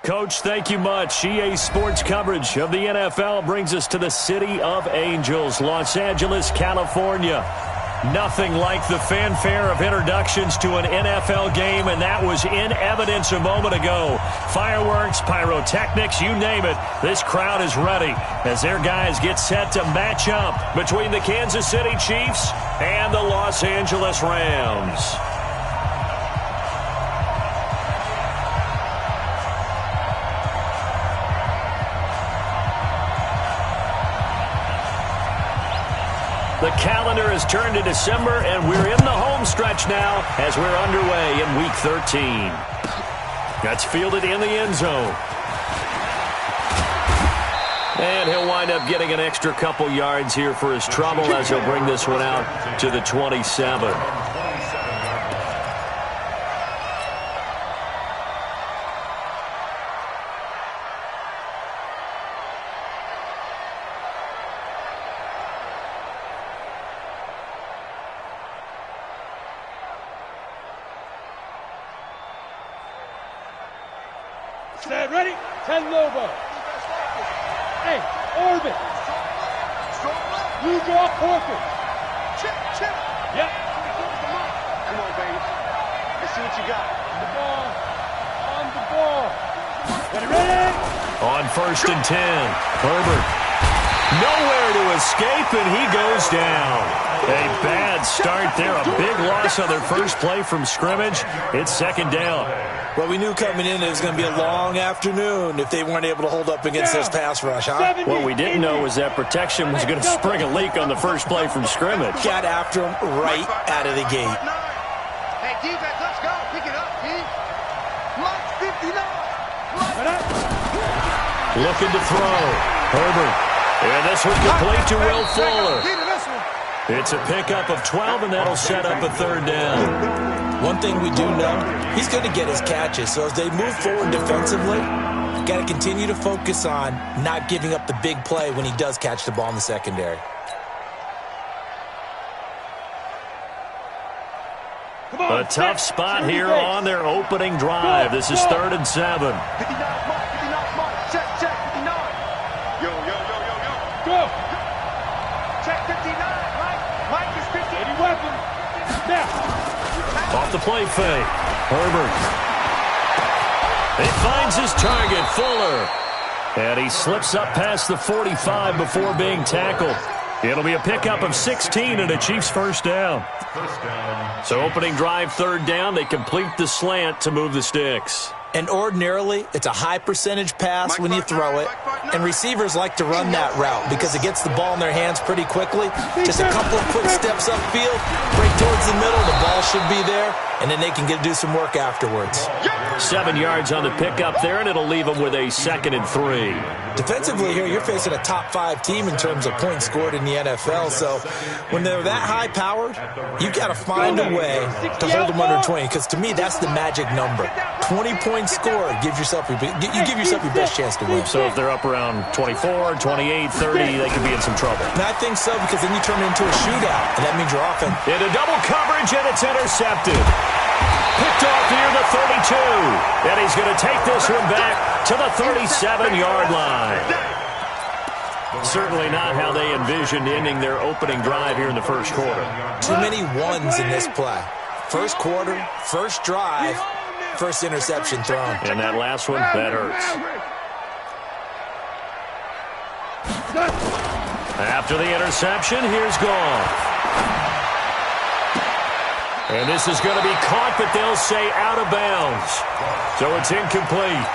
Coach, thank you much. EA Sports coverage of the NFL brings us to the City of Angels, Los Angeles, California. Nothing like the fanfare of introductions to an NFL game, and that was in evidence a moment ago. Fireworks, pyrotechnics, you name it. This crowd is ready as their guys get set to match up between the Kansas City Chiefs and the Los Angeles Rams. The calendar has turned to December, and we're in the home stretch now as we're underway in Week 13. That's fielded in the end zone. And he'll wind up getting an extra couple yards here for his trouble as he'll bring this one out to the 27. Set, ready? 10 Lobo. Hey, orbit. You draw corporate. Chip. Yep. Come on, baby. Let's see what you got. On the ball. Ready? On 1st and 10, Herbert. Nowhere to escape, and he goes down. A bad start there. A big loss on their first play from scrimmage. It's 2nd down. Well, we knew coming in it was going to be a long afternoon if they weren't able to hold up against this pass rush, huh? What we didn't know was that protection was going to spring a leak on the first play from scrimmage. Got after him right out of the gate. Hey, defense, let's go. Pick it up, D. Mike 59. Looking to throw. Herbert. And this one complete to Will Fuller. It's a pickup of 12, and that'll set up a 3rd down. One thing we do know, he's going to get his catches. So as they move forward defensively, you got to continue to focus on not giving up the big play when he does catch the ball in the secondary. A tough spot here on their opening drive. This is 3rd and 7. 59, Mike. Check, 59. Yo. Go. Check 59, Mike is 50. Any weapon. Now. Off the play fake. Herbert. He finds his target, Fuller. And he slips up past the 45 before being tackled. It'll be a pickup of 16 and a Chiefs 1st down. So opening drive 3rd down, they complete the slant to move the sticks. And ordinarily, it's a high percentage pass when you throw it. And receivers like to run that route because it gets the ball in their hands pretty quickly. Just a couple of quick steps upfield, break towards the middle, the ball should be there, and then they can do some work afterwards. 7 yards on the pickup there, and it'll leave them with a 2nd and 3. Defensively here, you're facing a top 5 team in terms of points scored in the NFL. So when they're that high-powered, you got to find a way to hold them under 20. Because to me, that's the magic number. 20 points scored, you give yourself your best chance to win. So if they're up around 24, 28, 30, they could be in some trouble. And I think so, because then you turn it into a shootout, and that means you're often. Into double coverage, and it's intercepted. Picked off near the 32. And he's going to take this one back to the 37-yard line. Certainly not how they envisioned ending their opening drive here in the first quarter. Too many ones in this play. First quarter, first drive, first interception thrown. And that last one, that hurts. After the interception, here's Goff. And this is going to be caught, but they'll say out of bounds. So it's incomplete.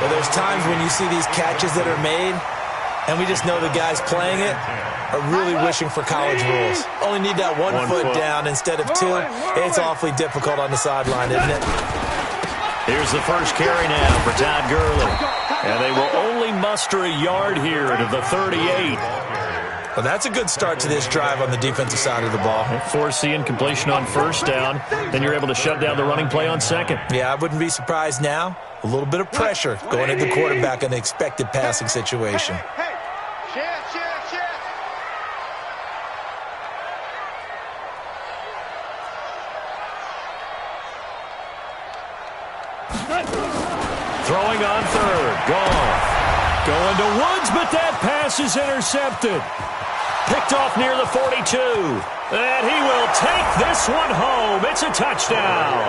Well, there's times when you see these catches that are made, and we just know the guys playing it are really wishing for college rules. Only need that one foot down instead of 2. It's awfully difficult on the sideline, isn't it? Here's the first carry now for Todd Gurley. And they will only muster a yard here to the 38. Well, that's a good start to this drive on the defensive side of the ball. Force the incompletion on 1st down. Then you're able to shut down the running play on 2nd. Yeah, I wouldn't be surprised now. A little bit of pressure going at the quarterback in the expected passing situation. Throwing on 3rd. Going to Woods, but that pass is intercepted. Picked off near the 42. And he will take this one home. It's a touchdown.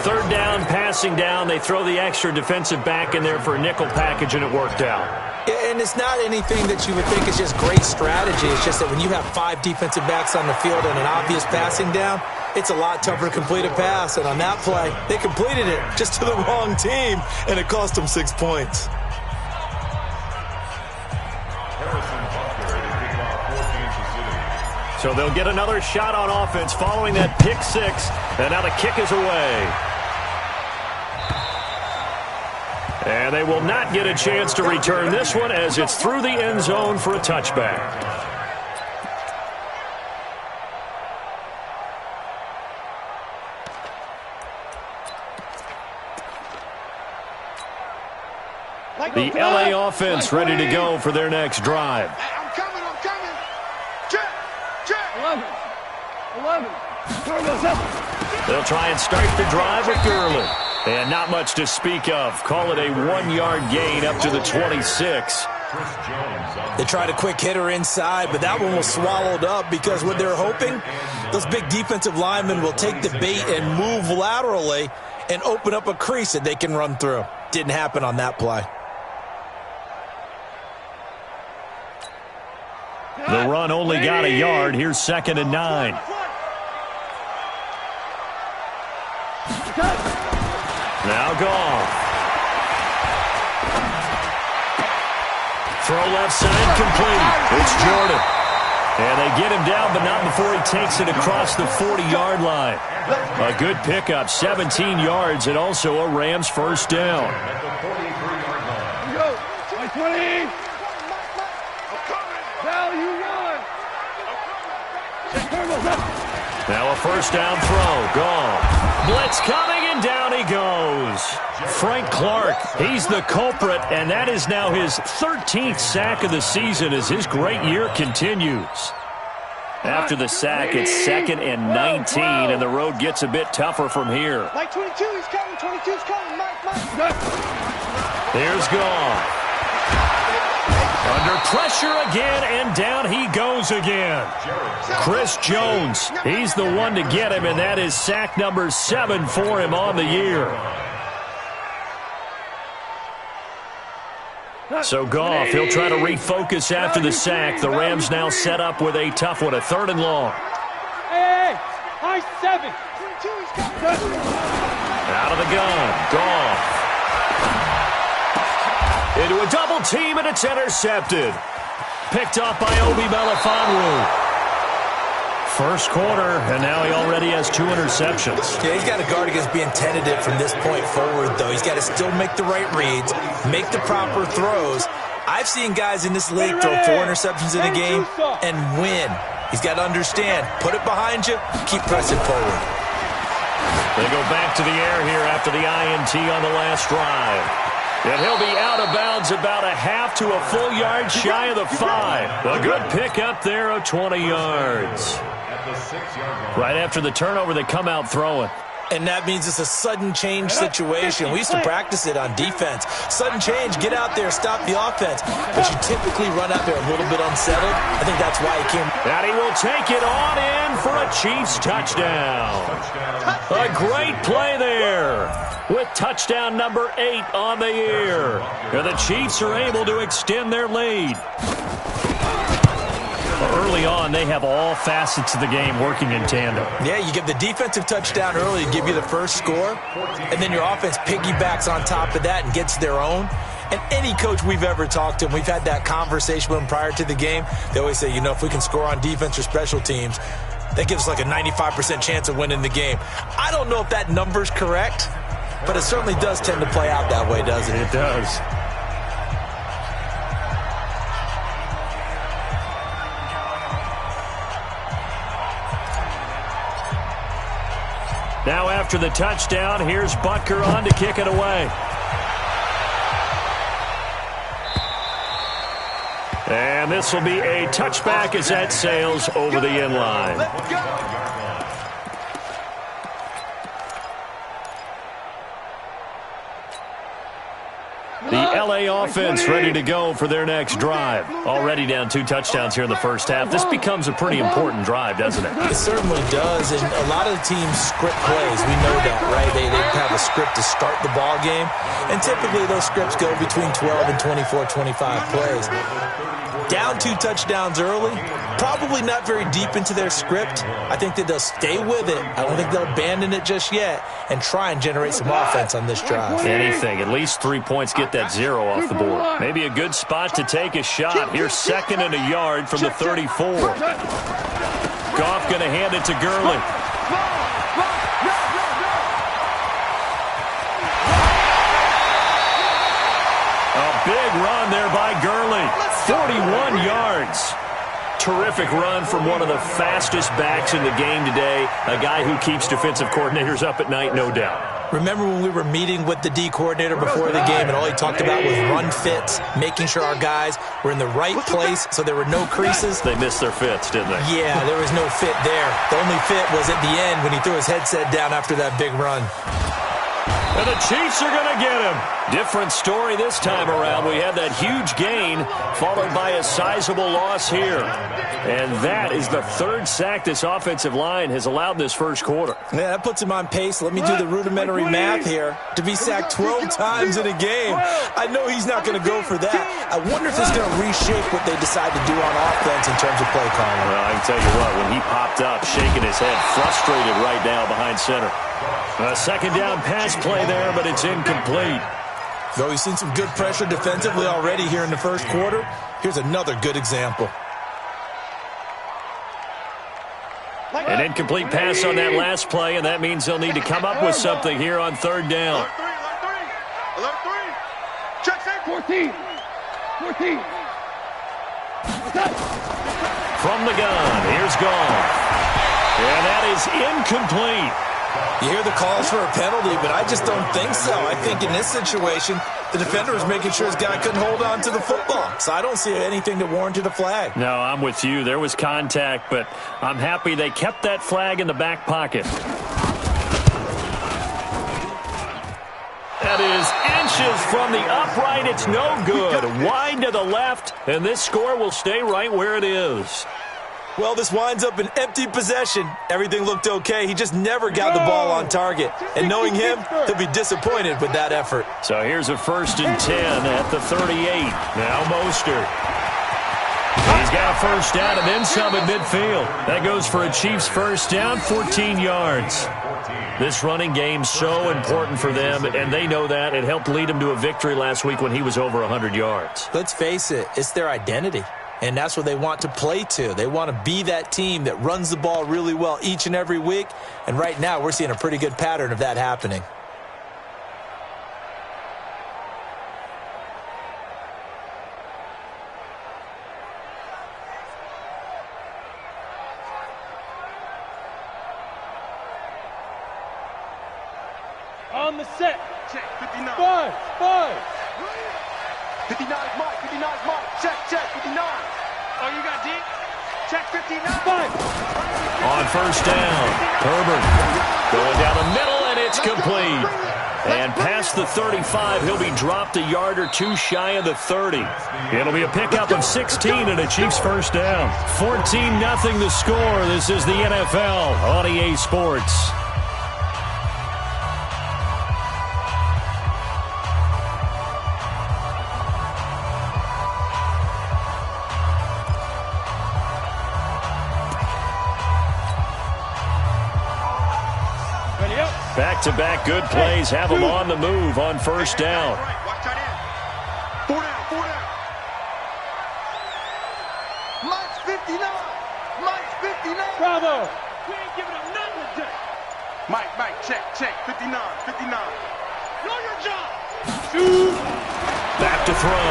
Third down, passing down. They throw the extra defensive back in there for a nickel package, and it worked out. Yeah, and it's not anything that you would think is just great strategy. It's just that when you have 5 defensive backs on the field and an obvious passing down, it's a lot tougher to complete a pass. And on that play, they completed it just to the wrong team, and it cost them 6 points. So they'll get another shot on offense following that pick 6, and now the kick is away. And they will not get a chance to return this one as it's through the end zone for a touchback. The LA offense ready to go for their next drive. I'm coming. Check. 11. They'll try and start the drive with Gurley. And not much to speak of. Call it a 1-yard gain up to the 26. They tried a quick hitter inside, but that one was swallowed up because what they're hoping, those big defensive linemen will take the bait and move laterally and open up a crease that they can run through. Didn't happen on that play. The run only got a yard. Here's 2nd and 9. Now Goff. Throw left side complete. It's Jordan. And they get him down, but not before he takes it across the 40-yard line. A good pickup, 17 yards, and also a Rams first down. Go. 20. Now a first down throw. Goff. Blitz coming, and down he goes. Frank Clark, he's the culprit, and that is now his 13th sack of the season as his great year continues. After the sack, it's 2nd and 19, and the road gets a bit tougher from here. Mike 22, he's coming. 22's coming. Mike. Here's Goff. Under pressure again, and down he goes again. Chris Jones, he's the one to get him, and that is sack number 7 for him on the year. So Goff, he'll try to refocus after the sack. The Rams now set up with a tough one, a 3rd and long. Hey, high 7. 22, he's coming. Out of the gun, Goff. Into a double team, and it's intercepted. Picked off by Obi Melifonwu. First quarter, and now he already has 2 interceptions. Yeah, he's got to guard against being tentative from this point forward, though. He's got to still make the right reads, make the proper throws. I've seen guys in this league throw 4 interceptions in a game and win. He's got to understand, put it behind you, keep pressing forward. They go back to the air here after the INT on the last drive. And he'll be out of bounds about a half to a full yard shy of the 5. A good pickup there of 20 yards. Right after the turnover, they come out throwing. And that means it's a sudden change situation. We used to practice it on defense. Sudden change, get out there, stop the offense. But you typically run out there a little bit unsettled. I think that's why he came. And he will take it on in for a Chiefs touchdown. A great play there with touchdown number 8 on the year. And the Chiefs are able to extend their lead. Early on, they have all facets of the game working in tandem. Yeah, you give the defensive touchdown early to give you the first score, and then your offense piggybacks on top of that and gets their own. And any coach we've ever talked to, and we've had that conversation with them prior to the game, they always say, you know, if we can score on defense or special teams, that gives us like a 95% chance of winning the game. I don't know if that number's correct, but it certainly does tend to play out that way, doesn't it? It does. Now after the touchdown, here's Butker on to kick it away. And this will be a touchback as that sails over the end line. The LA offense ready to go for their next drive. Already down 2 touchdowns here in the first half. This becomes a pretty important drive, doesn't it? It certainly does, and a lot of the teams script plays. We know that, right? They have a script to start the ball game, and typically those scripts go between 12 and 24, 25 plays. Down 2 touchdowns early, probably not very deep into their script. I think that they'll stay with it. I don't think they'll abandon it just yet and try and generate some offense on this drive. Anything. At least 3 points, get that 0 off the board. Maybe a good spot to take a shot. Here's 2nd and a yard from the 34. Goff going to hand it to Gurley. Big run there by Gurley. 41 yards. Terrific run from one of the fastest backs in the game today. A guy who keeps defensive coordinators up at night, no doubt. Remember when we were meeting with the D coordinator before the game and all he talked about was run fits, making sure our guys were in the right place so there were no creases? They missed their fits, didn't they? Yeah, there was no fit there. The only fit was at the end when he threw his headset down after that big run. And the Chiefs are going to get him. Different story this time around. We had that huge gain followed by a sizable loss here. And that is the 3rd sack this offensive line has allowed this first quarter. Yeah, that puts him on pace. Let me do the rudimentary math here. To be sacked 12 times in a game, I know he's not going to go for that. I wonder if it's going to reshape what they decide to do on offense in terms of play calling. Well, I can tell you what, when he popped up, shaking his head, frustrated right now behind center. A 2nd down pass play there, but it's incomplete. Though we've seen some good pressure defensively already here in the first quarter, here's another good example. An incomplete pass on that last play, and that means they'll need to come up with something here on 3rd down. Alert 3. Check 14. 14. From the gun, here's Goff. And that is incomplete. You hear the calls for a penalty, but I just don't think so. I think in this situation, the defender was making sure his guy couldn't hold on to the football. So I don't see anything that warranted a flag. No, I'm with you. There was contact, but I'm happy they kept that flag in the back pocket. That is inches from the upright. It's no good. Wide to the left, and this score will stay right where it is. Well, this winds up an empty possession. Everything looked okay. He just never got the ball on target. And knowing him, he'll be disappointed with that effort. So here's a 1st and 10 at the 38. Now Mostert. He's got a 1st down and then some at midfield. That goes for a Chiefs 1st down, 14 yards. This running game's so important for them, and they know that. It helped lead them to a victory last week when he was over 100 yards. Let's face it, it's their identity. And that's what they want to play to. They want to be that team that runs the ball really well each and every week. And right now, we're seeing a pretty good pattern of that happening. On the set. Check 59. 5. 59 is Mike. 59 is Mike. Check 59. Oh, you got deep? Check 59. 5. On 1st down, Herbert going down the middle, and it's complete. And past the 35, he'll be dropped a yard or 2 shy of the 30. It'll be a pickup of 16 and a Chiefs 1st down. 14-0 the score. This is the NFL on EA Sports. Back-to-back good plays have them on the move on 1st down. Watch tight end. 4 down. Mike's 59. Mike's 59. Bravo. We ain't giving up nothing today. Mike, check 59. Know your job. Shoot. Back to throw.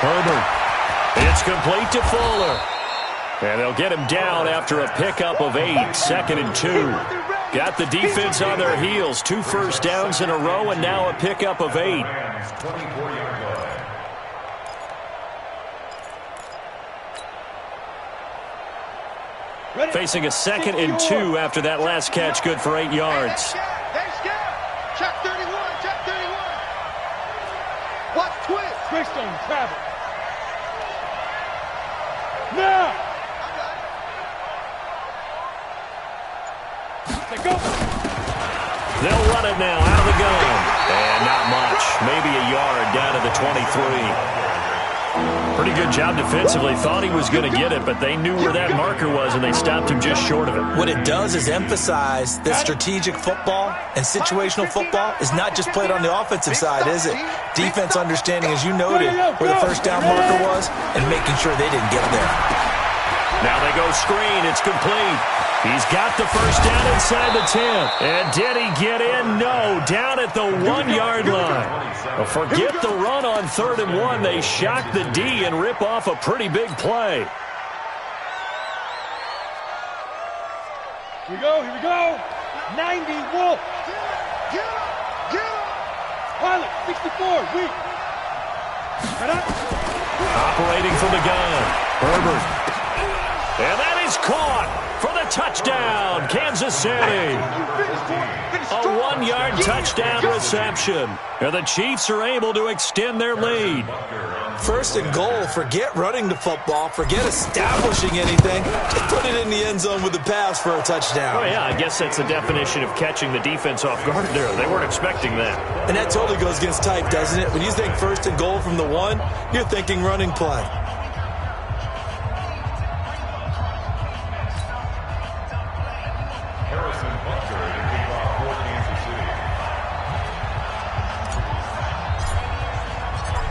Herbert. It's complete to Fuller. And they'll get him down after a pickup of 8. 2nd and 2. Got the defense on their heels. 2 1st downs in a row, and now a pickup of 8. Facing a 2nd and 2 after that last catch, good for 8 yards. Check 31. Watch 12. twist on travel. Now. They go. They'll run it now out of the gun. And not much. Maybe a yard down to the 23. Pretty good job defensively. Thought he was going to get it, but they knew where that marker was, and they stopped him just short of it. What it does is emphasize that strategic football and situational football is not just played on the offensive side, is it? Defense understanding, as you noted, where the first down marker was and making sure they didn't get there. Now they go screen. It's complete. He's got the first down inside the 10. And did he get in? No. Down at the 1-yard line. Well, forget the run on 3rd and 1. They shock the D and rip off a pretty big play. Here we go. 90 Wolf. Get up. Pilot, 64, weak. Operating from the gun. Herbert. And that is caught for the touchdown, Kansas City. A 1-yard touchdown reception. And the Chiefs are able to extend their lead. 1st and goal, forget running the football, forget establishing anything. Just put it in the end zone with the pass for a touchdown. Oh, yeah, I guess that's the definition of catching the defense off guard there. They weren't expecting that. And that totally goes against type, doesn't it? When you think 1st and goal from the 1, you're thinking running play.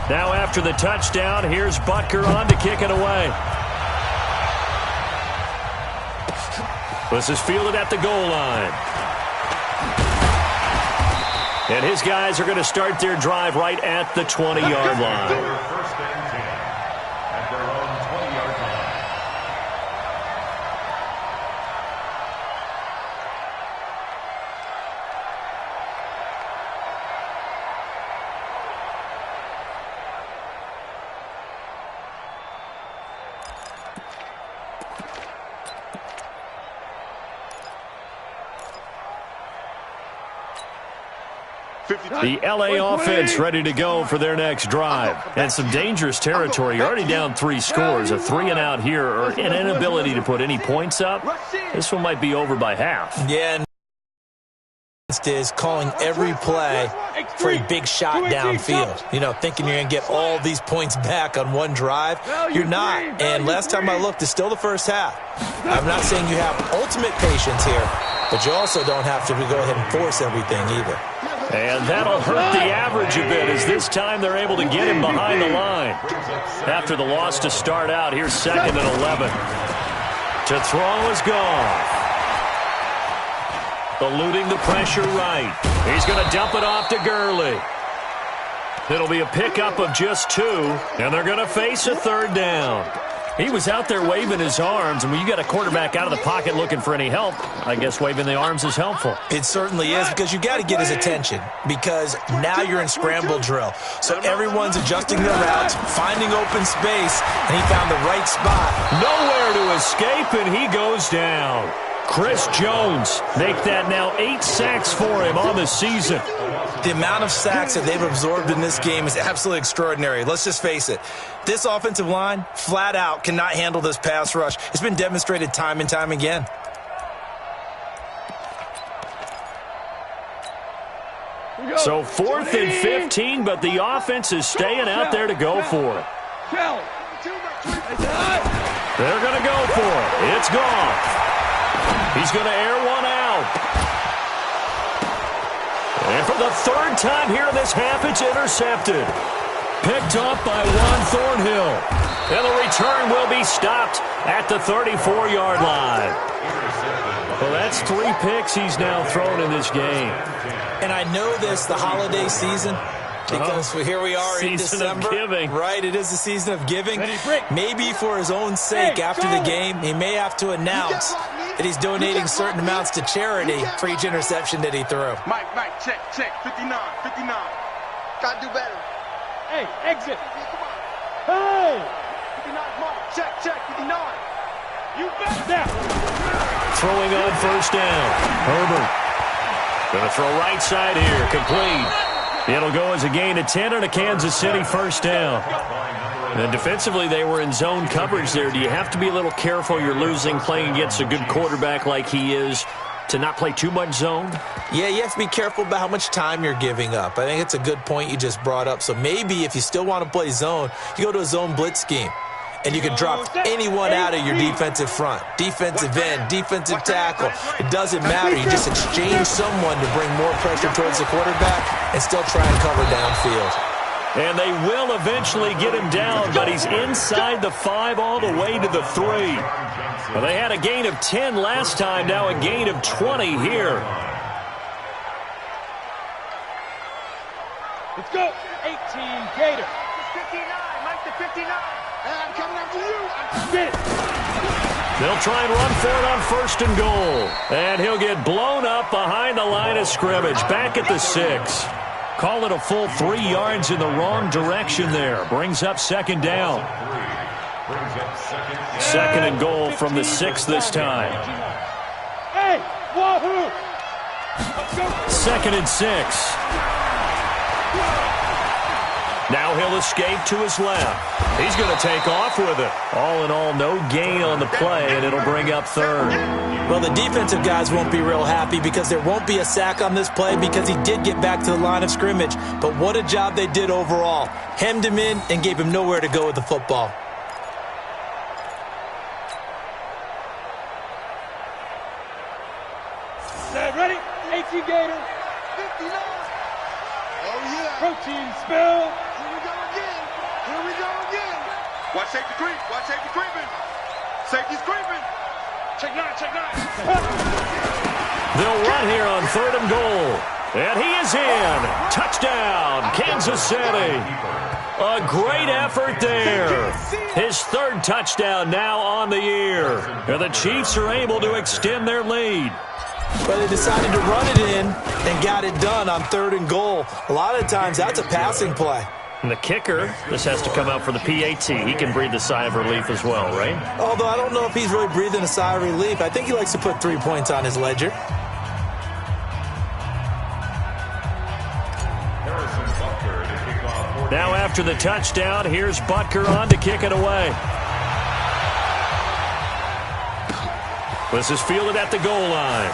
Now after the touchdown, here's Butker on to kick it away. This is fielded at the goal line. And his guys are going to start their drive right at the 20-yard line. First and 10 at their own 20-yard line. The L.A. offense ready to go for their next drive. And some dangerous territory. You're already down 3 scores. A 3-and-out here or an inability to put any points up. This one might be over by half. Yeah, and is calling every play for a big shot downfield. You know, thinking you're going to get all these points back on one drive. You're not. And last time I looked, it's still the first half. I'm not saying you have ultimate patience here, but you also don't have to go ahead and force everything either. And that'll hurt the average a bit as this time they're able to get him behind the line. After the loss to start out, here's 2nd and 11. To throw is gone. Eluding the pressure right. He's going to dump it off to Gurley. It'll be a pickup of just 2, and they're going to face a 3rd down. He was out there waving his arms, and when you got a quarterback out of the pocket looking for any help, I guess waving the arms is helpful. It certainly is, because you got to get his attention, because now you're in scramble drill. So everyone's adjusting their routes, finding open space, and he found the right spot. Nowhere to escape, and he goes down. Chris Jones make that now 8 sacks for him on the season. The amount of sacks that they've absorbed in this game is absolutely extraordinary. Let's just face it. This offensive line, flat out, cannot handle this pass rush. It's been demonstrated time and time again. So 4th and 15, but the offense is staying out there to go for it. They're going to go for it. It's gone. He's going to air one out. And for the 3rd time here in this half, it's intercepted. Picked off by Juan Thornhill. And the return will be stopped at the 34-yard line. Well, that's 3 picks he's now thrown in this game. And I know this, the holiday season, because here we are in December. Season of giving. Right, it is the season of giving. Maybe for his own sake after the game, he may have to announce that he's donating certain amounts to charity for each interception that he threw. Mike, check, 59. Gotta do better. Hey, exit. Hey! 59, Mike, check, 59. You bet that. Throwing on 1st down. Herbert. Going to throw right side here. Complete. It'll go as a gain of 10 and a Kansas City first down. And defensively, they were in zone coverage there. Do you have to be a little careful? You're losing, playing against a good quarterback like he is, to not play too much zone? Yeah, you have to be careful about how much time you're giving up. I think it's a good point you just brought up. So maybe if you still want to play zone, you go to a zone blitz scheme. And you can drop anyone out of your defensive front, defensive end, defensive tackle. It doesn't matter. You just exchange someone to bring more pressure towards the quarterback and still try and cover downfield. And they will eventually get him down, but he's inside the 5 all the way to the 3. Well, they had a gain of 10 last time, now a gain of 20 here. Let's go. 18 Gator. 59. Mike the 59. And I'm coming after you. Get it. They'll try and run for it on 1st and goal. And he'll get blown up behind the line of scrimmage, back at the 6. Call it a full 3 yards in the wrong direction there. Brings up 2nd down. 2nd and goal from the 6 this time. Hey, wahoo! Let's go. 2nd and 6. Now he'll escape to his left. He's going to take off with it. All in all, no gain on the play, and it'll bring up 3rd. Well, the defensive guys won't be real happy because there won't be a sack on this play because he did get back to the line of scrimmage. But what a job they did overall. Hemmed him in and gave him nowhere to go with the football. Ready? 18 Gator. 59. Oh, yeah. Protein spill. Here we go again. Here we go again. Watch safety creep. Watch safety creeping. Safety's creeping. Check 9. Check 9. They'll run here on 3rd and goal. And he is in. Touchdown, Kansas City. A great effort there. His 3rd touchdown now on the year. And the Chiefs are able to extend their lead. But they decided to run it in and got it done on 3rd and goal. A lot of times that's a passing play. And the kicker, this has to come out for the PAT. He can breathe a sigh of relief as well, right? Although I don't know if he's really breathing a sigh of relief. I think he likes to put 3 points on his ledger. Now after the touchdown, here's Butker on to kick it away. This is fielded at the goal line.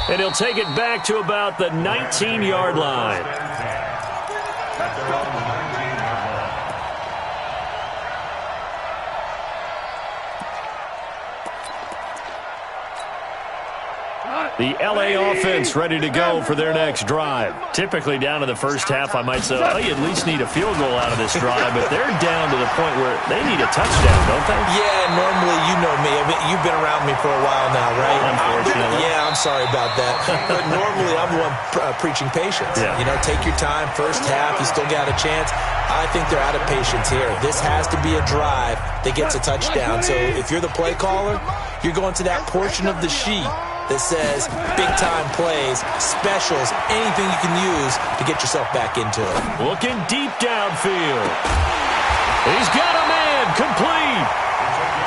And he'll take it back to about the 19-yard line. The LA offense ready to go for their next drive. Typically down to the first half, I might say, oh, you at least need a field goal out of this drive, but they're down to the point where they need a touchdown, don't they? Yeah, normally, you know me. I mean, you've been around me for a while now, right? Unfortunately. Yeah, I'm sorry about that. But normally, I'm the one preaching patience. Yeah. You know, take your time. First half, you still got a chance. I think they're out of patience here. This has to be a drive that gets a touchdown. So if you're the play caller, you're going to that portion of the sheet that says big-time plays, specials, anything you can use to get yourself back into it. Looking deep downfield. He's got a man complete.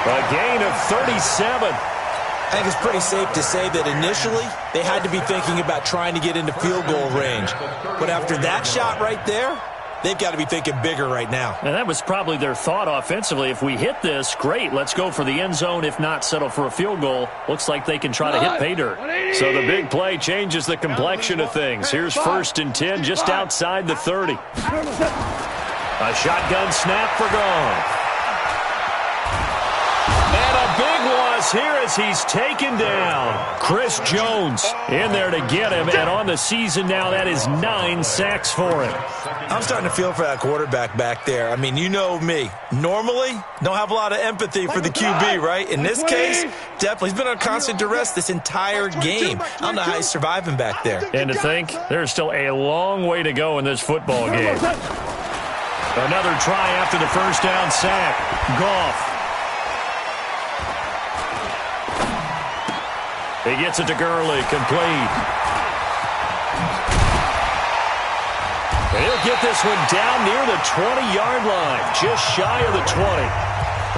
A gain of 37. I think it's pretty safe to say that initially they had to be thinking about trying to get into field goal range. But after that shot right there, they've got to be thinking bigger right now. And that was probably their thought offensively. If we hit this, great. Let's go for the end zone. If not, settle for a field goal. Looks like they can try to hit pay dirt. So the big play changes the complexion of things. Here's 1st and 10 just outside the 30. A shotgun snap for Goff. And a big loss here as he's taken down. Chris Jones in there to get him. And on the season now, that is 9 sacks for him. I'm starting to feel for that quarterback back there. I mean, you know me. Normally, don't have a lot of empathy for the QB, right? In this case, definitely. He's been on constant duress this entire game. I don't know how he's surviving back there. And to think, there's still a long way to go in this football game. Another try after the first down sack. Goff. He gets it to Gurley, complete. And he'll get this one down near the 20-yard line, just shy of the 20.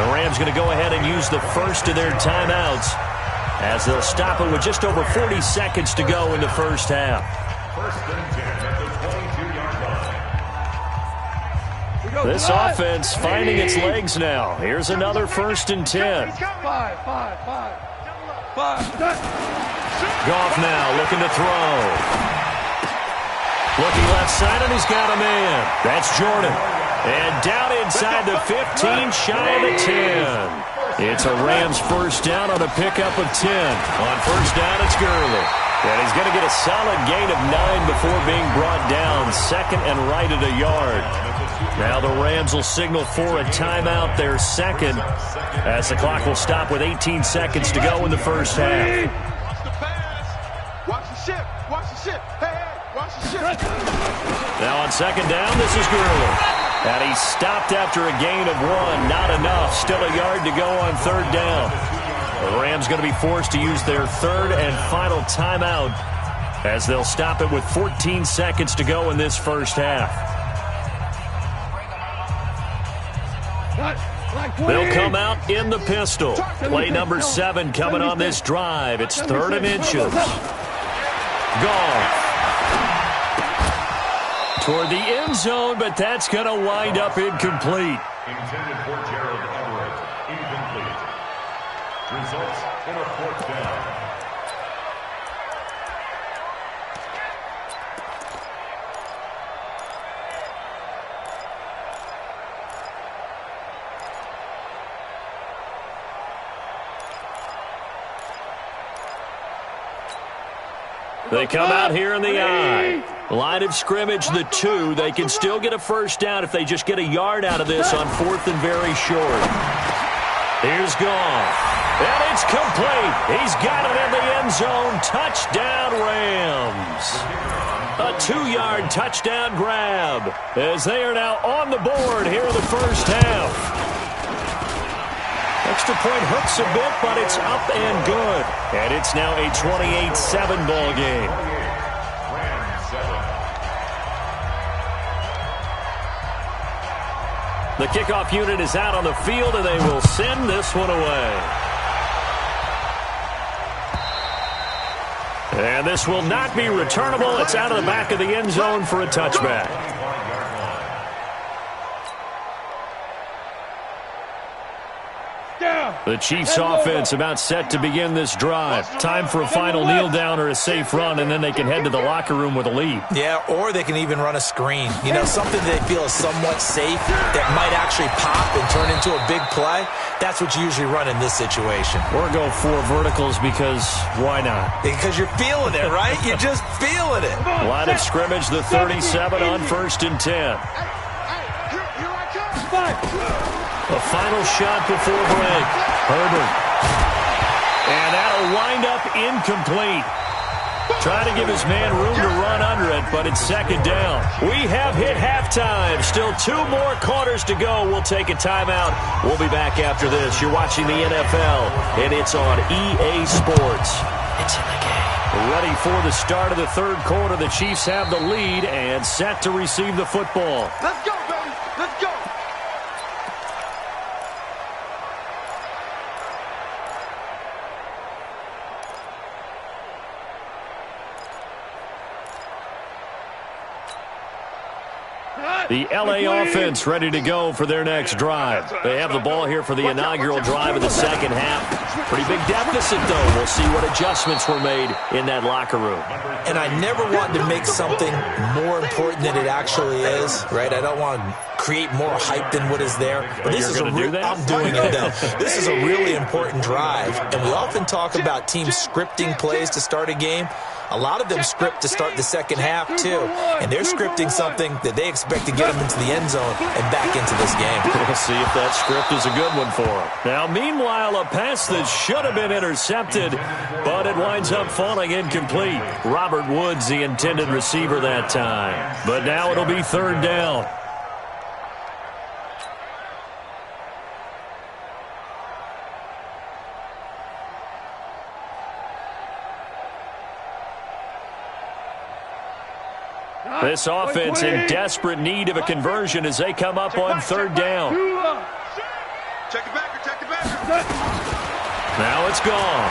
The Rams going to go ahead and use the first of their timeouts. as they'll stop it with just over 40 seconds to go in the first half. First and 10 at the 22-yard line. This offense finding its legs now. Here's another first and 10. Five. Goff now looking to throw. Looking left side, and he's got a man. That's Jordan. And down inside the 15, shy of the 10. It's a Rams first down on a pickup of 10. On first down, it's Gurley. And he's going to get a solid gain of 9 before being brought down. Second and right at a yard. Now the Rams will signal for a timeout, their second, as the clock will stop with 18 seconds to go in the first half. Watch the ship. Watch the ship. Hey, watch the ship. Now on second down, this is Gurley. And he stopped after a gain of 1. Not enough. Still a yard to go on third down. The Rams going to be forced to use their third and final timeout as they'll stop it with 14 seconds to go in this first half. They'll come out in the pistol. Play number 7 coming on this drive. It's 3rd and inches. Goff toward the end zone, but that's going to wind up incomplete. Intended for Gerald Everett. Incomplete. Results in a 4th down. They come out here in the I. Line of scrimmage, the 2. They can still get a first down if they just get a yard out of this on 4th and very short. Here's Goff. And it's complete. He's got it in the end zone. Touchdown, Rams. A 2-yard touchdown grab as they are now on the board here in the first half. Extra point hurts a bit, but it's up and good. And it's now a 28-7 ball game. The kickoff unit is out on the field, and they will send this one away. And this will not be returnable. It's out of the back of the end zone for a touchback. The Chiefs offense about set to begin this drive. Time for a final kneel down or a safe run, and then they can head to the locker room with a lead. Yeah, or they can even run a screen. You know, something they feel is somewhat safe that might actually pop and turn into a big play. That's what you usually run in this situation. Or go 4 verticals because why not? Because you're feeling it, right? You're just feeling it. Line of scrimmage, the 37 on 1st and 10. Here I come. A final shot before break. Herbert. And that'll wind up incomplete. Trying to give his man room to run under it, but it's second down. We have hit halftime. Still 2 more quarters to go. We'll take a timeout. We'll be back after this. You're watching the NFL, and it's on EA Sports. It's in the game. Ready for the start of the third quarter. The Chiefs have the lead and set to receive the football. Let's go, baby. Let's go. The LA offense ready to go for their next drive. They have the ball here for the inaugural drive of the second half. Pretty big deficit, though. We'll see what adjustments were made in that locker room. And I never want to make something more important than it actually is, right? I don't want to create more hype than what is there. But this is I'm doing it, though. This is a really important drive. And we often talk about teams scripting plays to start a game. A lot of them script to start the second half, too. And they're scripting something that they expect to get them into the end zone and back into this game. We'll see if that script is a good one for them. Now, meanwhile, a pass that should have been intercepted, but it winds up falling incomplete. Robert Woods, the intended receiver that time. But now it'll be third down. This offense in desperate need of a conversion as they come up on third down. Check it back, check it back. Now it's gone.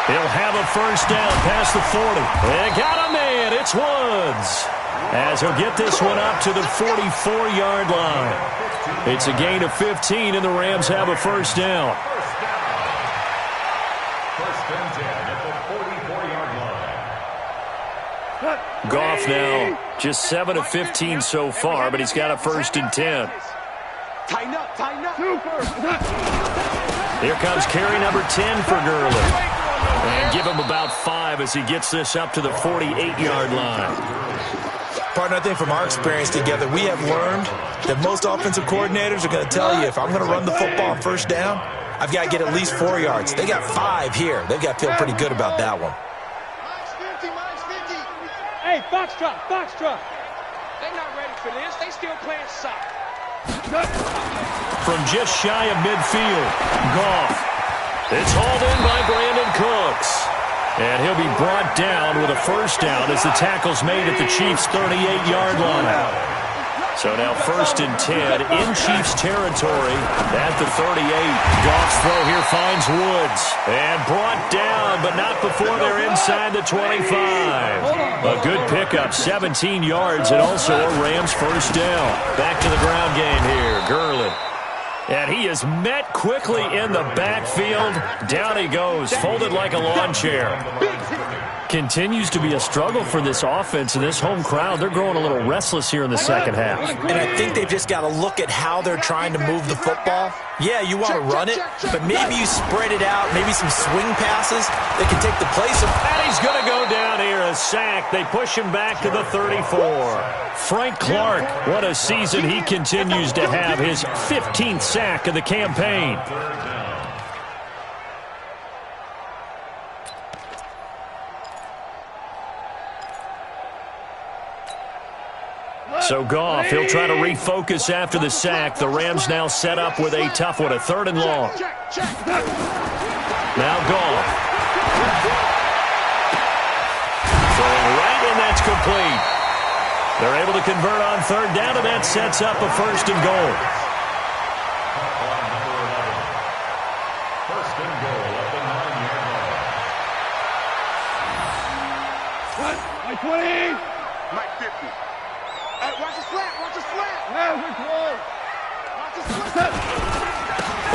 He'll have a first down past the 40. They got a man. It's Woods. As he'll get this one up to the 44-yard line. It's a gain of 15, and the Rams have a first down. First and 10 at the 44-yard line. Goff now just 7 of 15 so far, but he's got a first and 10. Tighten up, tighten up. Here comes carry number 10 for Gurley. And give him about 5 as he gets this up to the 48-yard line. Partner, I think from our experience together, we have learned that most offensive coordinators are going to tell you, if I'm going to run the football on first down, I've got to get at least 4 yards. They got 5 here. They've got to feel pretty good about that one. Hey, Foxtrot, Foxtrot. They're not ready for this. They still playing soccer. From just shy of midfield, Goff. It's hauled in by Brandon Cooks. And he'll be brought down with a first down as the tackle's made at the Chiefs' 38-yard line. So now first and 10 in Chiefs territory at the 38. Goff's throw here finds Woods. And brought down, but not before they're inside the 25. A good pickup, 17 yards, and also a Rams first down. Back to the ground game here, Gurley. And he is met quickly in the backfield. Down he goes, folded like a lawn chair. Continues to be a struggle for this offense and this home crowd. They're growing a little restless here in the second half. And I think they've just got to look at how they're trying to move the football. Yeah, you want to run it, but maybe you spread it out, maybe some swing passes that can take the place of... And he's going to go down here, a sack. They push him back to the 34. Frank Clark, what a season he continues to have. His 15th sack of the campaign. So Goff, he'll try to refocus after the sack. The Rams now set up with a tough one, a 3rd and long. Now Goff. Throwing right, and that's complete. They're able to convert on 3rd down, and that sets up a 1st and goal. First and goal at the 9-yard line. Mike 20. Mike 50. Hey, watch the slant, watch the slant. Now we're close. Watch the slant.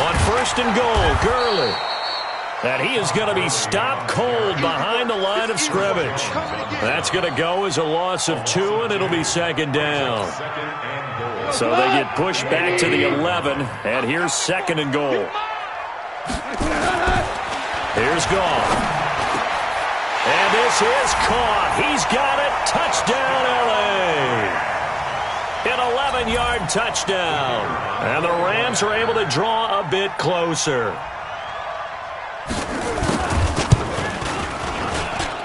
On 1st and goal, Gurley. And he is going to be stopped cold behind the line of scrimmage. That's going to go as a loss of 2, and it'll be 2nd down. So they get pushed back to the 11, and here's 2nd and goal. Here's Goff. And this is caught. He's got it. Touchdown, L.A. An 11-yard touchdown. And the Rams are able to draw a bit closer.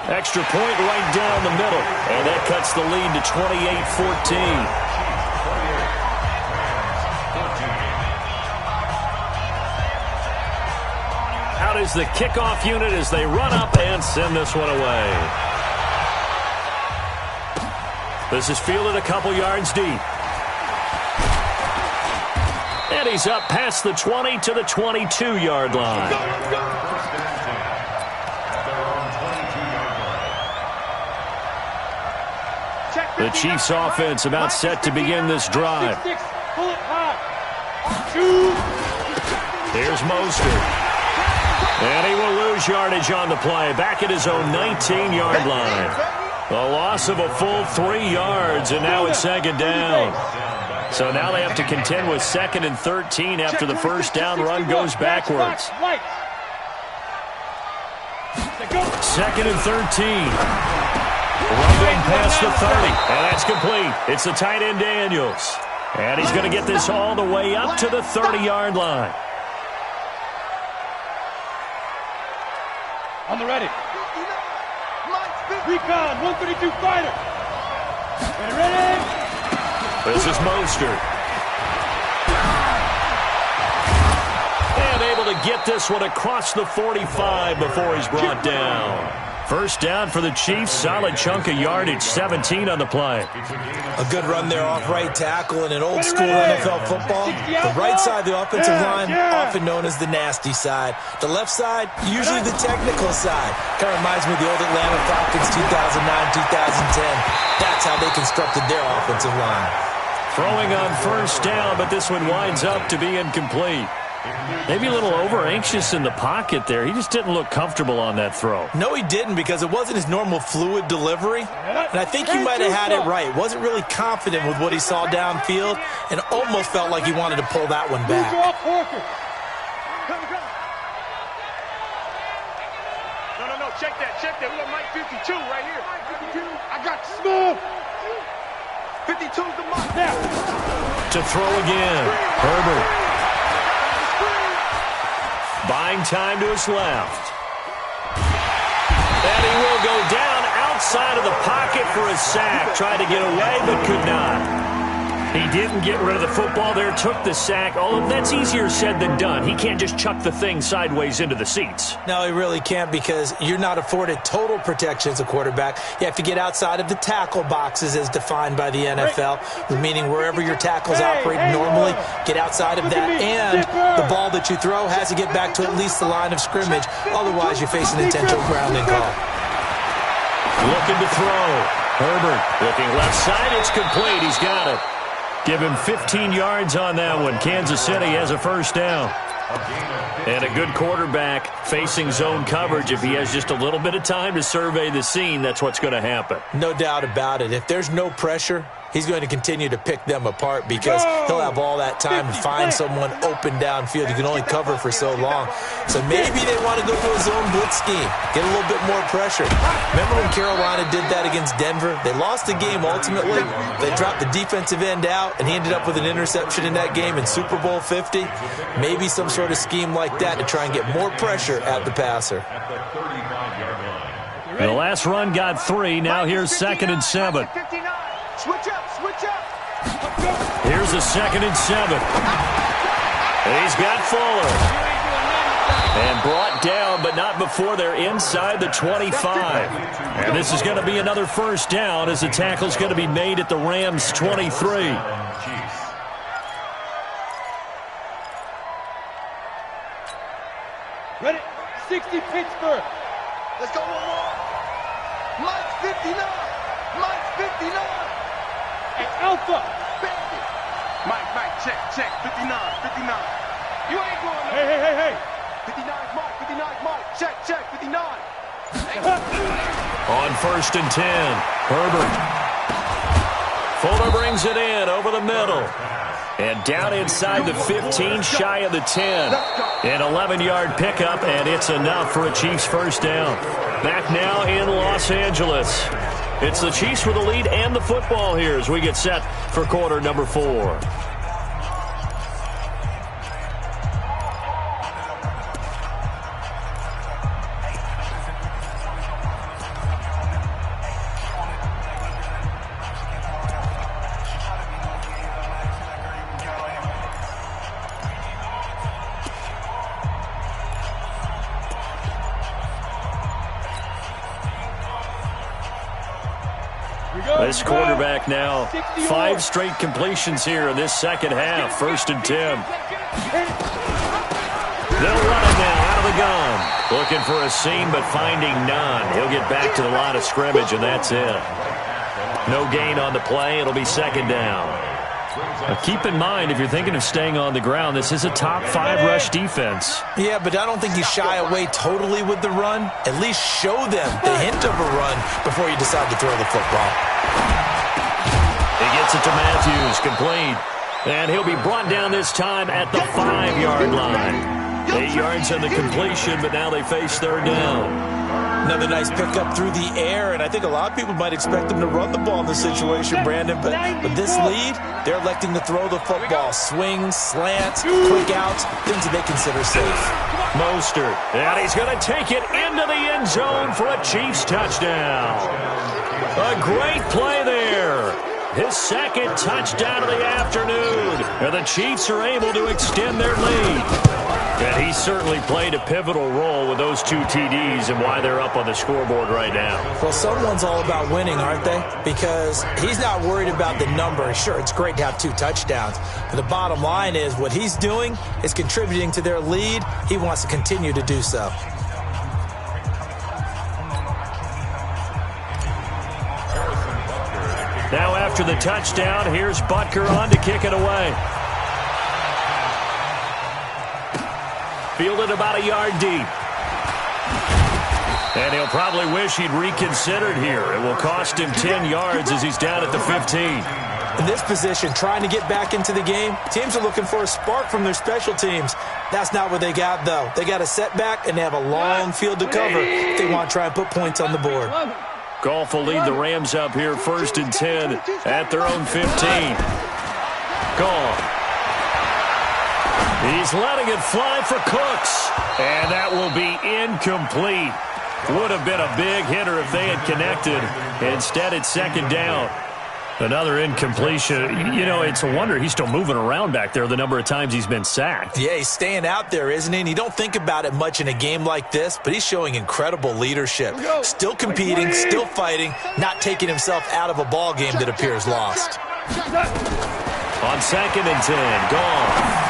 Extra point right down the middle. And that cuts the lead to 28-14. Out is the kickoff unit as they run up and send this one away. This is fielded a couple yards deep. And he's up past the 20 to the 22-yard line. The Chiefs offense about set to begin this drive. Here's Mostert. And he will lose yardage on the play. Back at his own 19-yard line. A loss of a full 3 yards, and now it's 2nd down. So now they have to contend with 2nd and 13 after the first down run goes backwards. 2nd and 13. Rumbling past the 30, and that's complete. It's the tight end Daniels. And he's going to get this all the way up to the 30-yard line. On the ready. Recon, 132 fighter. Ready? This is Mostert. And able to get this one across the 45 before he's brought down. First down for the Chiefs. Solid chunk of yardage, 17 on the play. A good run there off right tackle in an old school NFL football. The right side of the offensive line, often known as the nasty side. The left side, usually the technical side. Kind of reminds me of the old Atlanta Falcons 2009-2010. That's how they constructed their offensive line. Throwing on first down, but this one winds up to be incomplete. Maybe a little over-anxious in the pocket there. He just didn't look comfortable on that throw. No, he didn't, because it wasn't his normal fluid delivery. And I think he might have had it right. Wasn't really confident with what he saw downfield and almost felt like he wanted to pull that one back. No, check that. We got Mike 52 right here. I got smooth. 52's the mark. To throw again. Herbert. Buying time to his left. And he will go down outside of the pocket for a sack. Tried to get away, but could not. He didn't get rid of the football there, took the sack. Although that's easier said than done. He can't just chuck the thing sideways into the seats. No, he really can't, because you're not afforded total protection as a quarterback. You have to get outside of the tackle boxes as defined by the NFL, meaning wherever your tackles operate normally, get outside of that, and the ball that you throw has to get back to at least the line of scrimmage. Otherwise, you're facing an intentional grounding call. Looking to throw. Herbert looking left side. It's complete. He's got it. Give him 15 yards on that one. Kansas City has a first down. And a good quarterback facing zone coverage. If he has just a little bit of time to survey the scene, that's what's going to happen. No doubt about it. If there's no pressure, he's going to continue to pick them apart, because he'll have all that time to find someone open downfield. You can only cover for so long. So maybe they want to go to a zone blitz scheme, get a little bit more pressure. Remember when Carolina did that against Denver? They lost the game ultimately. They dropped the defensive end out, and he ended up with an interception in that game in Super Bowl 50. Maybe some sort of scheme like that to try and get more pressure at the passer. The last run got 3. Now here's 2nd and 7. Switch up. Here's a 2nd and 7. He's got Fuller. And brought down, but not before they're inside the 25. And this is going to be another first down, as the tackle's going to be made at the Rams' 23. Ready? 60 Pittsburgh. Let's go one more. Mike 59. Hey, Alpha. Mike, check. 59. You ain't going there. Hey. 59's Mike. Check, 59. On 1st and 10, Herbert. Fuller brings it in over the middle. And down inside the 15, shy of the 10. An 11-yard pickup, and it's enough for a Chiefs first down. Back now in Los Angeles. It's the Chiefs with the lead and the football here as we get set for quarter number 4. This quarterback now 5 straight completions here in this second half. 1st and 10. They'll run it now out of the gun. Looking for a seam, but finding none. He'll get back to the line of scrimmage, and that's it. No gain on the play. It'll be 2nd down. Now keep in mind, if you're thinking of staying on the ground, this is a top 5 rush defense. Yeah, but I don't think you shy away totally with the run. At least show them the hint of a run before you decide to throw the football. He gets it to Matthews, complete. And he'll be brought down this time at the 5-yard line. 8 yards on the completion, but now they face 3rd down. Another nice pickup through the air, and I think a lot of people might expect them to run the ball in this situation, Brandon, but with this lead, they're electing to throw the football. Swings, slants, quick outs, things that they consider safe. Mostert, and he's going to take it into the end zone for a Chiefs touchdown. A great play there. His 2nd touchdown of the afternoon, and the Chiefs are able to extend their lead. And he certainly played a pivotal role with those 2 TDs and why they're up on the scoreboard right now. Well, someone's all about winning, aren't they? Because he's not worried about the number. Sure, it's great to have 2 touchdowns. But the bottom line is what he's doing is contributing to their lead. He wants to continue to do so. Now after the touchdown, here's Butker on to kick it away. Fielded about a yard deep. And he'll probably wish he'd reconsidered here. It will cost him 10 yards as he's down at the 15. In this position, trying to get back into the game, teams are looking for a spark from their special teams. That's not what they got, though. They got a setback, and they have a long field to cover if they want to try and put points on the board. Goff will lead the Rams up here 1st and 10 at their own 15. Goff. He's letting it fly for Cooks. And that will be incomplete. Would have been a big hitter if they had connected. Instead, it's 2nd down. Another incompletion. You know, it's a wonder he's still moving around back there the number of times he's been sacked. Yeah, he's staying out there, isn't he? And you don't think about it much in a game like this, but he's showing incredible leadership. Still competing, still fighting, not taking himself out of a ball game that appears lost. On 2nd and 10, Goff.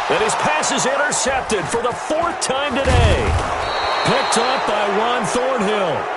And his pass is intercepted for the 4th time today. Picked up by Juan Thornhill.